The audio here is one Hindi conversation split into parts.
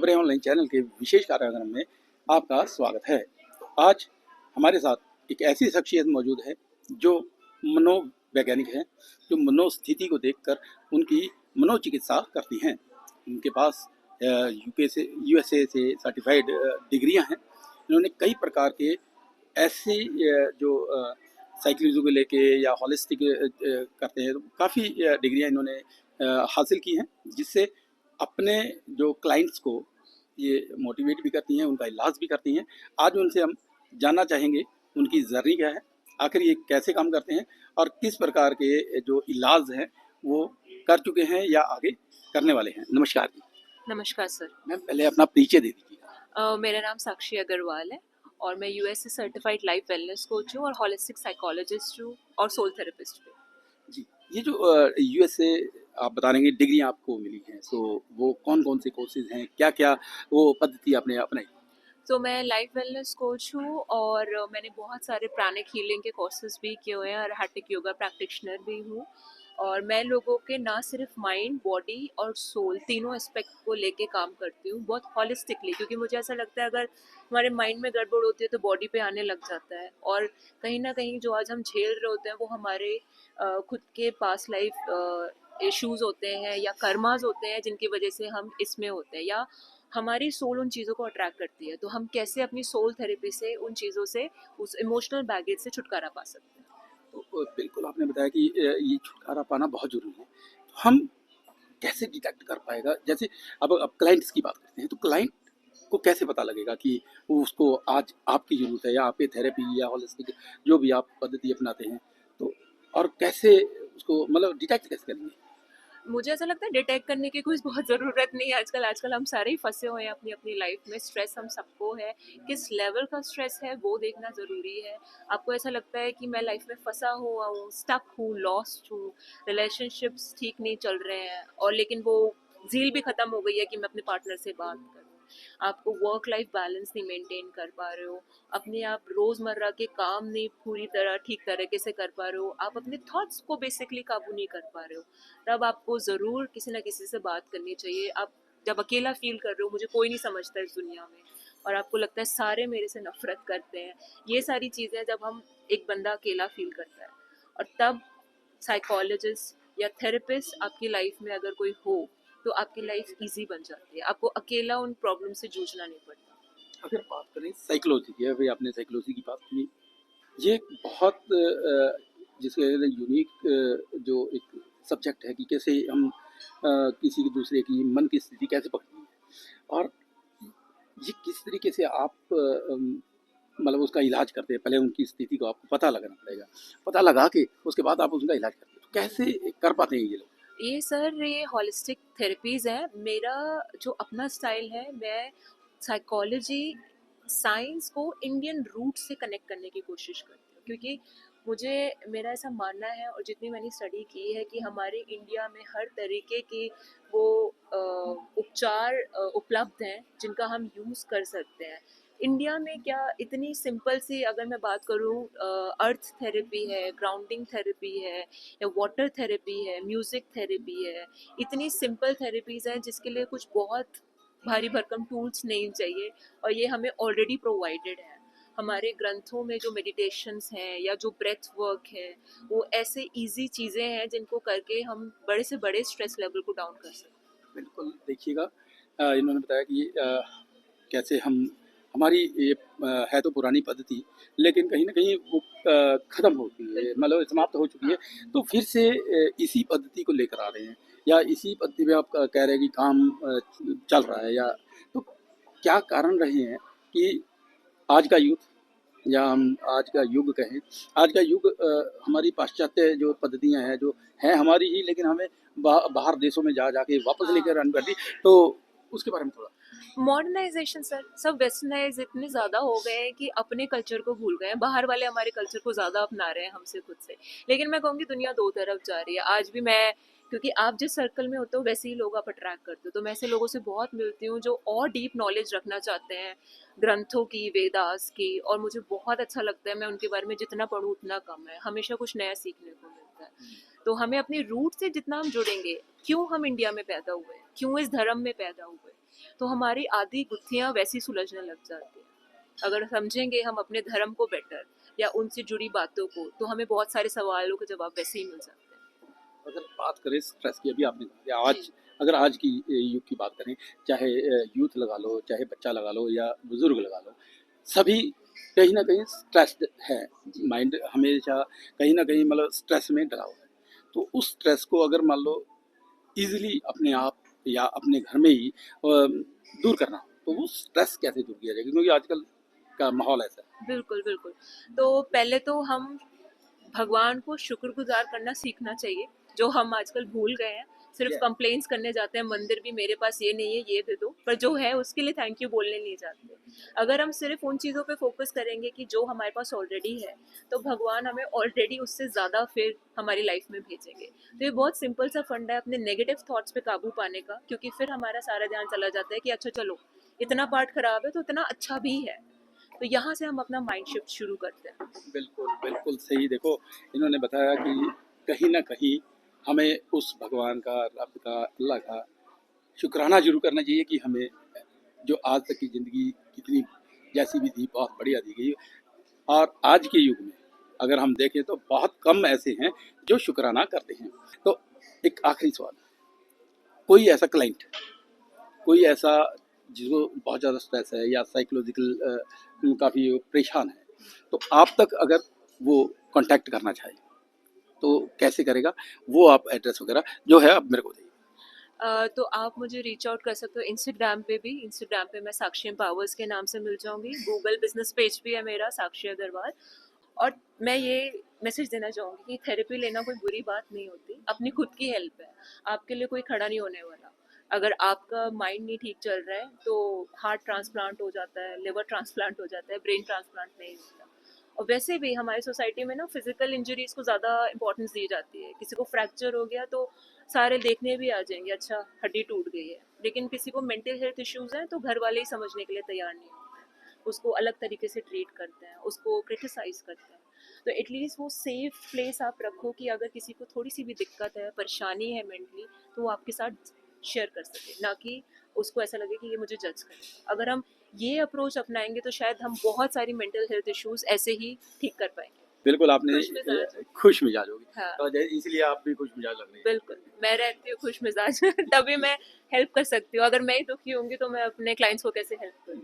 खबरें ऑनलाइन चैनल के विशेष कार्यक्रम में आपका स्वागत है। आज हमारे साथ एक ऐसी शख्सियत मौजूद है जो मनोवैज्ञानिक है, जो मनोस्थिति को देखकर उनकी मनोचिकित्सा करती हैं। उनके पास यूएसए से सर्टिफाइड डिग्रियां हैं। इन्होंने कई प्रकार के ऐसे जो साइकोलॉजी को लेके या हॉलिस्टिक करते हैं, तो काफ़ी डिग्रियां इन्होंने हासिल की हैं, जिससे अपने जो क्लाइंट्स को ये मोटिवेट भी करती हैं, उनका इलाज भी करती हैं। आज उनसे हम जानना चाहेंगे उनकी जर्नी क्या है, आखिर ये कैसे काम करते हैं और किस प्रकार के जो इलाज हैं वो कर चुके हैं या आगे करने वाले हैं। नमस्कार जी। नमस्कार सर। मैम, पहले अपना परिचय दे दीजिए। मेरा नाम साक्षी अग्रवाल है और मैं USA certified life wellness coach हूँ और हॉलिस्टिक साइकोलॉजिस्ट हूँ और सोल थेरेपिस्ट भी। जी, ये जो यूएसए आप बता रहे हैं डिग्री आपको मिली हैं, तो वो कौन कौन से कोर्सेज हैं, क्या क्या वो पद्धति आपने अपनाई? तो मैं लाइफ वेलनेस कोच हूँ और मैंने बहुत सारे प्राणिक हीलिंग के कोर्सेज भी किए हुए हैं और हैप्टिक योगा प्रैक्टिशनर भी हूँ। और मैं लोगों के ना सिर्फ माइंड, बॉडी और सोल तीनों एस्पेक्ट को लेके काम करती हूँ बहुत हॉलिस्टिकली, क्योंकि मुझे ऐसा लगता है अगर हमारे माइंड में गड़बड़ होती है तो बॉडी पे आने लग जाता है। और कहीं ना कहीं जो आज हम झेल रहे होते हैं वो हमारे खुद के पास्ट लाइफ इश्यूज होते हैं या कर्मास होते हैं जिनकी वजह से हम इसमें होते हैं, या हमारी सोल उन चीज़ों को अट्रैक्ट करती है। तो हम कैसे अपनी सोल थेरेपी से उन चीज़ों से, उस इमोशनल बैगेज से छुटकारा पा सकते हैं। तो बिल्कुल आपने बताया कि ये छुटकारा पाना बहुत ज़रूरी है। तो हम कैसे डिटेक्ट कर पाएगा? जैसे अब क्लाइंट्स की बात करते हैं, तो क्लाइंट को कैसे पता लगेगा कि वो उसको आज आपकी ज़रूरत है या आपके थेरेपी या होलिस्टिक जो भी आप पद्धति अपनाते हैं, तो और कैसे उसको मतलब डिटेक्ट कैसे करेंगे? मुझे ऐसा लगता है डिटेक्ट करने की कोई बहुत ज़रूरत नहीं है आजकल। आजकल हम सारे ही फंसे हुए हैं अपनी अपनी लाइफ में। स्ट्रेस हम सबको है, किस लेवल का स्ट्रेस है वो देखना ज़रूरी है। आपको ऐसा लगता है कि मैं लाइफ में फंसा हुआ हूँ, स्टक हूँ, लॉस्ट हूँ, रिलेशनशिप्स ठीक नहीं चल रहे हैं और लेकिन वो झील भी ख़त्म हो गई है कि मैं अपने पार्टनर से बात करूँ। आपको वर्क लाइफ बैलेंस नहीं मेंटेन कर पा रहे हो, अपने आप रोज़मर्रा के काम नहीं पूरी तरह ठीक तरीके से कर पा रहे हो, आप अपने थॉट्स को बेसिकली काबू नहीं कर पा रहे हो, तब आपको ज़रूर किसी ना किसी से बात करनी चाहिए। आप जब अकेला फील कर रहे हो, मुझे कोई नहीं समझता इस दुनिया में, और आपको लगता है सारे मेरे से नफरत करते हैं, ये सारी चीज़ें जब हम एक बंदा अकेला फील करता है, और तब साइकोलॉजिस्ट या थेरेपिस्ट आपकी लाइफ में अगर कोई हो तो आपकी लाइफ इजी बन जाती है। आपको अकेला उन प्रॉब्लम से जूझना नहीं पड़ता। अगर बात करें साइकोलॉजी की, अभी आपने साइकोलॉजी की बात की, ये बहुत जिसे कहते हैं यूनिक जो एक सब्जेक्ट है कि कैसे हम किसी के दूसरे की मन की स्थिति कैसे पकड़नी है और ये किस तरीके से आप मतलब उसका इलाज करते हैं। पहले उनकी स्थिति को आपको पता लगाना पड़ेगा, पता लगा के उसके बाद आप उसका इलाज करते हैं। तो कैसे कर पाते हैं ये लोग? ये सर, ये हॉलिस्टिक थेरेपीज़ है। मेरा जो अपना स्टाइल है, मैं साइकोलॉजी साइंस को इंडियन रूट से कनेक्ट करने की कोशिश करती हूँ, क्योंकि मुझे, मेरा ऐसा मानना है और जितनी मैंने स्टडी की है कि हमारे इंडिया में हर तरीके की वो उपचार उपलब्ध हैं जिनका हम यूज़ कर सकते हैं। इंडिया में क्या इतनी सिंपल सी अगर मैं बात करूँ, अर्थ थेरेपी है, ग्राउंडिंग थेरेपी है, या वाटर थेरेपी है, म्यूज़िक थेरेपी है, इतनी सिंपल थेरेपीज़ हैं जिसके लिए कुछ बहुत भारी भरकम टूल्स नहीं चाहिए, और ये हमें ऑलरेडी प्रोवाइडेड है। हमारे ग्रंथों में जो मेडिटेशंस हैं या जो ब्रेथ वर्क है, वो ऐसे इजी चीज़ें हैं जिनको करके हम बड़े से बड़े स्ट्रेस लेवल को डाउन कर सकते हैं। बिल्कुल देखिएगा, इन्होंने बताया कि कैसे हम हमारी ये है तो पुरानी पद्धति, लेकिन कहीं न कहीं वो ख़त्म हो गई है, मतलब समाप्त हो चुकी है। तो फिर से इसी पद्धति को लेकर आ रहे हैं या इसी पद्धति में आप कह रहे हैं कि काम चल रहा है, या तो क्या कारण रहे हैं कि आज का यूथ या हम आज का युग कहें, आज का युग हमारी पाश्चात्य जो पद्धतियाँ हैं जो हैं हमारी ही, लेकिन हमें बाहर देशों में जा जाके वापस लेकर रन कर दी, तो उसके बारे में थोड़ा। मॉडर्नाइजेशन सर, सब वेस्टर्नाइज इतने ज़्यादा हो गए हैं कि अपने कल्चर को भूल गए हैं। बाहर वाले हमारे कल्चर को ज़्यादा अपना रहे हैं हमसे खुद से। लेकिन मैं कहूँगी दुनिया दो तरफ जा रही है। आज भी मैं, क्योंकि आप जिस सर्कल में होते हो वैसे ही लोग आप अट्रैक्ट करते हो, तो मैं ऐसे लोगों से बहुत मिलती हूँ जो और डीप नॉलेज रखना चाहते हैं ग्रंथों की, वेदास की, और मुझे बहुत अच्छा लगता है। मैं उनके बारे में जितना पढ़ूँ उतना कम है, हमेशा कुछ नया सीखने को मिलता है। तो हमें अपनी रूट से जितना हम जुड़ेंगे, क्यों हम इंडिया में पैदा हुए, क्यों इस धर्म में पैदा हुए, तो हमारी आधी गुत्थियाँ वैसी सुलझने लग जाती हैं। अगर समझेंगे हम अपने धर्म को बेटर या उनसे जुड़ी बातों को, तो हमें बहुत सारे सवालों के जवाब वैसे ही मिल जाते हैं। अगर बात करें स्ट्रेस की, अभी आपने कहा कि आज, जी। अगर आज की युग की बात करें, चाहे यूथ लगा लो, चाहे बच्चा लगा लो या बुजुर्ग लगा लो, सभी कहीं ना कहीं स्ट्रेस्ड है। जी। माइंड हमेशा कहीं ना कहीं मतलब स्ट्रेस में डरा हुआ है। तो उस स्ट्रेस को अगर मान लो इजीली अपने आप या अपने घर में ही दूर करना हो, तो वो स्ट्रेस कैसे दूर किया जाएगा, क्योंकि आजकल का माहौल ऐसा है। बिल्कुल, बिल्कुल। तो पहले तो हम भगवान को शुक्रगुज़ार करना सीखना चाहिए, जो हम आजकल भूल गए हैं। सिर्फ़ Yeah. कंप्लेंट्स करने जाते हैं मंदिर भी, मेरे पास ये नहीं है, ये दे दो, पर जो है उसके लिए थैंक यू बोलने नहीं जाते। अगर हम सिर्फ़ उन चीज़ों पे फ़ोकस करेंगे कि जो हमारे पास ऑलरेडी है, तो भगवान हमें ऑलरेडी उससे ज़्यादा फिर हमारी लाइफ़ में भेजेंगे। तो ये बहुत सिंपल सा फंडा है अपने नेगेटिव थॉट्स पे काबू पाने का, क्योंकि फिर हमारा सारा ध्यान चला जाता है कि अच्छा चलो, इतना पार्ट खराब है तो इतना अच्छा भी है। तो यहाँ से हम अपना माइंड शिफ्ट शुरू करते हैं। बिल्कुल, बिल्कुल सही। देखो, इन्होंने बताया कि कहीं न कहीं हमें उस भगवान का, रब का, अल्लाह का शुक्राना ज़रूर करना चाहिए कि हमें जो आज तक की ज़िंदगी कितनी जैसी भी थी, बहुत बढ़िया दी गई। और आज के युग में अगर हम देखें तो बहुत कम ऐसे हैं जो शुक्राना करते हैं। तो एक आखिरी सवाल, कोई ऐसा क्लाइंट, कोई ऐसा जिसको बहुत ज़्यादा स्ट्रेस है या साइकोलॉजिकल काफ़ी परेशान है, तो आप तक अगर वो कांटेक्ट करना चाहे तो कैसे करेगा? वो आप एड्रेस वगैरह जो है आप मेरे को बताइए। तो आप मुझे रीच आउट कर सकते हो इंस्टाग्राम पे भी। इंस्टाग्राम पे मैं साक्षी पावर्स के नाम से मिल जाऊंगी। गूगल बिजनेस पेज भी है मेरा, साक्षी अग्रवाल। और मैं ये मैसेज देना चाहूँगी कि थेरेपी लेना कोई बुरी बात नहीं होती, अपनी खुद की हेल्प है। आपके लिए कोई खड़ा नहीं होने वाला। अगर आपका माइंड नहीं ठीक चल रहा है तो हार्ट ट्रांसप्लांट हो जाता है, लिवर ट्रांसप्लांट हो जाता है, ब्रेन ट्रांसप्लांट नहीं होता। और वैसे भी हमारी सोसाइटी में ना फिजिकल इंजरीज को ज़्यादा इंपॉर्टेंस दी जाती है। किसी को फ्रैक्चर हो गया तो सारे देखने भी आ जाएंगे, अच्छा हड्डी टूट गई है। लेकिन किसी को मेंटल हेल्थ इश्यूज हैं तो घर वाले ही समझने के लिए तैयार नहीं होते हैं, उसको अलग तरीके से ट्रीट करते हैं, उसको क्रिटिसाइज करते हैं। तो एटलीस्ट वो सेफ प्लेस आप रखो कि अगर किसी को थोड़ी सी भी दिक्कत है, परेशानी है मेंटली, तो वो आपके साथ शेयर कर सके, ना कि उसको ऐसा लगे कि ये मुझे जज करे। अगर हम ये अप्रोच अपनाएंगे तो शायद हम बहुत सारी मेंटल हेल्थ इश्यूज ऐसे ही ठीक कर पाएंगे। बिल्कुल, आपने खुश मिजाज। खुश मिजाज होगी, हाँ, तो इसलिए आप भी खुश मिजाज लग रही है। बिल्कुल। मैं रहती हूँ खुश मिजाज तभी मैं हेल्प कर सकती हूँ। अगर मैं ही दुखी होंगी तो मैं अपने क्लाइंट्स को कैसे हेल्प करूँ?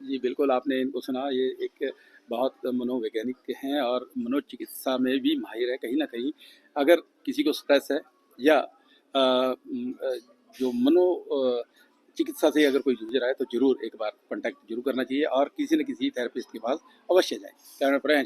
जी, बिल्कुल, आपने इनको सुना। ये एक बहुत मनोवैज्ञानिक हैं और मनोचिकित्सा में भी माहिर है। कहीं न कहीं अगर किसी को स्ट्रेस है या जो चिकित्सा से अगर कोई जूझ रहा है, तो ज़रूर एक बार कॉन्टैक्ट ज़रूर करना चाहिए और किसी न किसी थेरेपिस्ट के पास अवश्य जाएँ। Camera person